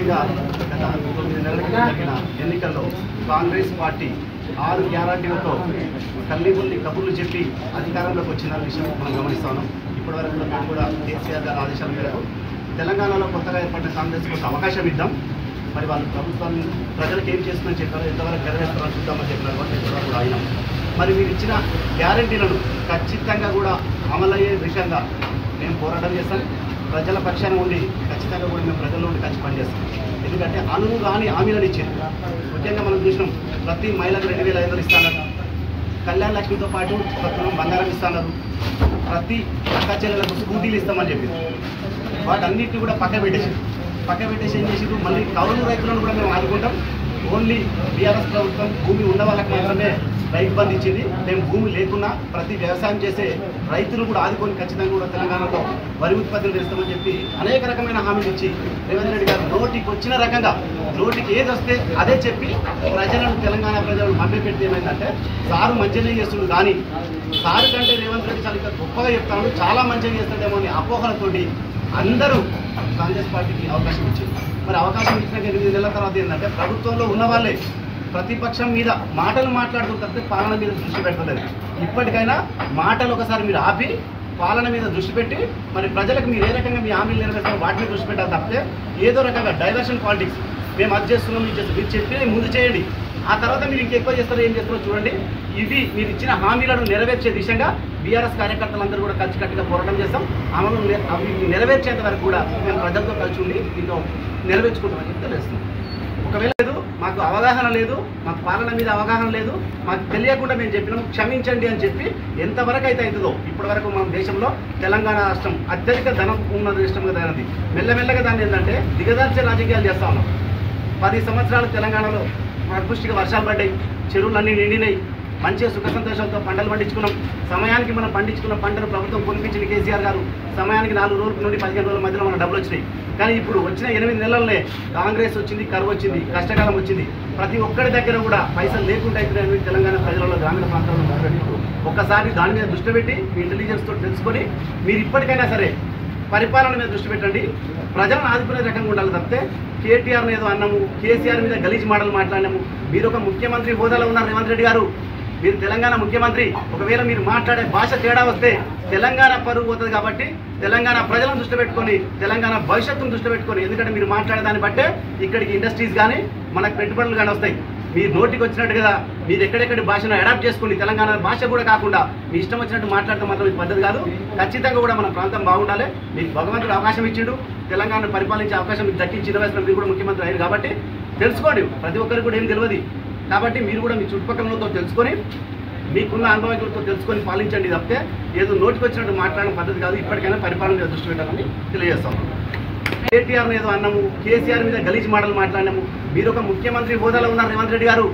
ముఖ్యంగా గత 9 నెలల క్రితం జరిగిన ఎన్నికల్లో కాంగ్రెస్ పార్టీ 6 గ్యారంటీలతో తల్లిబుల్లి కబుర్లు చెప్పి అధికారంలోకి వచ్చిన విషయం మనం గమనిస్తాను. ఇప్పటివరకు మేము కూడా కేసీఆర్ గారి ఆదేశాల మేరకు తెలంగాణలో కొత్తగా ఏర్పడిన కాంగ్రెస్ కొంత అవకాశం ఇద్దాం, మరి వాళ్ళు ప్రభుత్వాన్ని ప్రజలకు ఏం చేస్తుందని చెప్పారు, ఎంతవరకు నెరవేరుస్తారని చూద్దామని చెప్పినారు. వాళ్ళు ఎంతవరకు కూడా అయినాం. మరి మీరు ఇచ్చిన గ్యారంటీలను ఖచ్చితంగా కూడా అమలయ్యే విషయంగా మేము పోరాటం చేస్తాం. ప్రజల పక్షాన ఉండి ఖచ్చితంగా కూడా మేము ప్రజల్లో ఉండి కలిసి పనిచేస్తాం. ఎందుకంటే అనువు కానీ హామీలను ఇచ్చారు. ముఖ్యంగా మనం చూసినాం, ప్రతి మహిళకు 2,500 ఇస్తున్నారు, కళ్యాణ లక్ష్మితో పాటు బంగారం ఇస్తున్నారు, ప్రతి అక్క చెల్లెలకు స్కూటీలు ఇస్తామని చెప్పింది. వాటన్నిటిని కూడా పక్క పెట్టేసి ఏం చేసి మళ్ళీ కౌలు రైతులను కూడా మేము ఆదుకుంటాం. ఓన్లీ బీఆర్ఎస్ ప్రభుత్వం భూమి ఉన్న వాళ్ళకి మాత్రమే రైతు బంధు ఇచ్చింది. మేము భూమి లేకున్నా ప్రతి వ్యవసాయం చేసే రైతులు కూడా ఆదుకొని ఖచ్చితంగా కూడా తెలంగాణలో వరి ఉత్పత్తులు చేస్తామని చెప్పి అనేక రకమైన హామీలు ఇచ్చి రేవంత్ రెడ్డి గారు నోటికి వచ్చిన రకంగా నోటికి ఏది వస్తే అదే చెప్పి ప్రజలను తెలంగాణ ప్రజలను మభ్యపెట్టి ఏమైందంటే సారు మంచిగా చేస్తుడు కానీ సారు కంటే రేవంత్ రెడ్డి చాలా గొప్పగా చెప్తాడు, చాలా మంచిగా చేస్తాడేమో అని అపోహలతోటి అందరూ కాంగ్రెస్ పార్టీకి అవకాశం ఇచ్చింది. మరి అవకాశం ఇచ్చిన 8 నెలల తర్వాత ఏంటంటే ప్రభుత్వంలో ఉన్న వాళ్ళే ప్రతిపక్షం మీద మాటలు మాట్లాడుతుంటే పాలన మీద దృష్టి పెట్టలేదు. ఇప్పటికైనా మాటలు ఒకసారి మీరు ఆపి పాలన మీద దృష్టి పెట్టి మరి ప్రజలకు మీరు ఏ రకంగా మీ హామీలు నెరవేర్చారో వాటి మీద దృష్టి పెట్టాలి తప్పితే ఏదో రకంగా డైవర్షన్ పాలిటిక్స్ మేము అది చేస్తున్నాం ఇది చేస్తున్నాం మీరు చెప్పి ముందు చేయండి, ఆ తర్వాత మీరు ఇంకెక్కువ చేస్తారో ఏం చేస్తారో చూడండి. ఇవి మీరు ఇచ్చిన హామీలను నెరవేర్చే దిశగా బీఆర్ఎస్ కార్యకర్తలందరూ కూడా కలిసికట్టుగా పోరాటం చేస్తాం. అమలు అవి నెరవేర్చేంత వరకు కూడా మేము ప్రజలతో కలిసి ఉండి దీంట్లో నెరవేర్చుకుంటామని చెప్పి తెలుస్తుంది. ఒకవేళ లేదు, మాకు అవగాహన లేదు, మాకు పాలన మీద అవగాహన లేదు, మాకు తెలియకుండా మేము చెప్పినాం క్షమించండి అని చెప్పి ఎంతవరకు అయితే అవుతుందో ఇప్పటి వరకు మన దేశంలో తెలంగాణ రాష్ట్రం అత్యధిక ధనం ఉన్న రాష్ట్రంగా తయారైంది. మెల్లమెల్లగా దాన్ని ఏంటంటే దిగదార్చే రాజకీయాలు చేస్తా ఉన్నాం. 10 సంవత్సరాలు తెలంగాణలో అదృష్టిగా వర్షాలు పడ్డాయి, చెరువులన్నీ నిండినాయి, మంచిగా సుఖ సంతోషాలతో పంటలు పండించుకున్నాం. సమయానికి మనం పండించుకున్న పంటను ప్రభుత్వం కొనిపించిన కేసీఆర్ గారు సమయానికి 4 రోజుల నుండి 15 రోజుల మధ్యలో మన డబ్బులు వచ్చినాయి. కానీ ఇప్పుడు వచ్చిన 8 నెలలనే కాంగ్రెస్ వచ్చింది, కరువు వచ్చింది, కష్టకాలం వచ్చింది. ప్రతి ఒక్కరి దగ్గర కూడా పైసలు లేకుండా అయిపోయినాయి తెలంగాణ ప్రజలలో, గ్రామీణ ప్రాంతాల్లో. ఒక్కసారి దాని మీద దృష్టి పెట్టి మీ ఇంటెలిజెన్స్ తోటి తెలుసుకొని మీరు ఇప్పటికైనా సరే పరిపాలన మీద దృష్టి పెట్టండి. ప్రజలను ఆదుకునే రకంగా ఉండాలి తప్పితే కేటీఆర్ని ఏదో అన్నాము, కేసీఆర్ మీద గలీజ్ మాటలు మాట్లాడినాము. మీరు ఒక ముఖ్యమంత్రి హోదాలో ఉన్నారు రేవంత్ రెడ్డి గారు, మీరు తెలంగాణ ముఖ్యమంత్రి. ఒకవేళ మీరు మాట్లాడే భాష తేడా వస్తే తెలంగాణ పరువు పోతుంది. కాబట్టి తెలంగాణ ప్రజలను దృష్టి పెట్టుకొని తెలంగాణ భవిష్యత్తును దృష్టి పెట్టుకొని, ఎందుకంటే మీరు మాట్లాడే దాన్ని బట్టే ఇక్కడికి ఇండస్ట్రీస్ కానీ మనకు పెట్టుబడులు కానీ వస్తాయి. మీరు నోటికి వచ్చినట్టు కదా మీరు ఎక్కడెక్కడి భాషను అడాప్ట్ చేసుకుని తెలంగాణ భాష కూడా కాకుండా మీ ఇష్టం వచ్చినట్టు మాట్లాడితే మాత్రం ఇది పద్ధతి కాదు. ఖచ్చితంగా కూడా మన ప్రాంతం బాగుండాలి. మీకు భగవంతుడు అవకాశం ఇచ్చిండు, తెలంగాణను పరిపాలించే అవకాశం మీకు దక్కించి 20 వయసులో మీరు కూడా ముఖ్యమంత్రి అయ్యారు. కాబట్టి తెలుసుకోండి, ప్రతి ఒక్కరికి కూడా ఏం తెలియదు. కాబట్టి మీరు కూడా మీ చుట్టుపక్కలతో తెలుసుకొని మీకున్న అనుభవాలతో తెలుసుకొని పాలించండి తప్పితే ఏదో నోటికి వచ్చినట్టు మాట్లాడడం పద్ధతి కాదు. ఇప్పటికైనా పరిపాలన మీద దృష్టి పెట్టాలని తెలియజేస్తాం. కేటీఆర్ని ఏదో అన్నాము, కేసీఆర్ మీద గలీజ్ మాటలు మాట్లాడినాము. మీరు ఒక ముఖ్యమంత్రి హోదాలో ఉన్నారు రేవంత్ రెడ్డి గారు,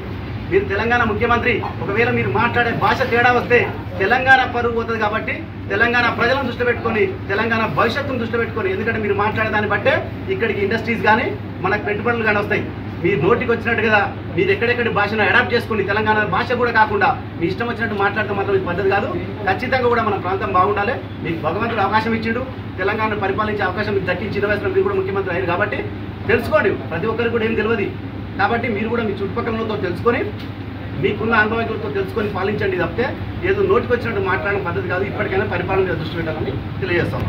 మీరు తెలంగాణ ముఖ్యమంత్రి. ఒకవేళ మీరు మాట్లాడే భాష తేడా వస్తే తెలంగాణ పరువు పోతుంది. కాబట్టి తెలంగాణ ప్రజలను దృష్టి పెట్టుకొని తెలంగాణ భవిష్యత్తును దృష్టి పెట్టుకొని, ఎందుకంటే మీరు మాట్లాడే దాన్ని బట్టే ఇక్కడికి ఇండస్ట్రీస్ కానీ మనకు పెట్టుబడులు కానీ వస్తాయి. మీరు నోటికి వచ్చినట్టు కదా మీరు ఎక్కడెక్కడి భాషను అడాప్ట్ చేసుకుని తెలంగాణ భాష కూడా కాకుండా మీ ఇష్టం వచ్చినట్టు మాట్లాడితే మాత్రం ఇది పద్ధతి కాదు. ఖచ్చితంగా కూడా మన ప్రాంతం బాగుండాలి. మీకు భగవంతుడు అవకాశం ఇచ్చిండు, తెలంగాణను పరిపాలించే అవకాశం మీకు దక్కించి 20 వయసులో మీరు కూడా ముఖ్యమంత్రి అయ్యారు. కాబట్టి తెలుసుకోండి, ప్రతి ఒక్కరికి కూడా ఏం తెలియదు. కాబట్టి మీరు కూడా మీ చుట్టుపక్కలతో తెలుసుకొని మీకున్న అనుభవాలతో తెలుసుకొని పాలించండి తప్పితే ఏదో నోటికి వచ్చినట్టు మాట్లాడడం పద్ధతి కాదు. ఇప్పటికైనా పరిపాలన మీద దృష్టి పెట్టాలని తెలియజేస్తాం.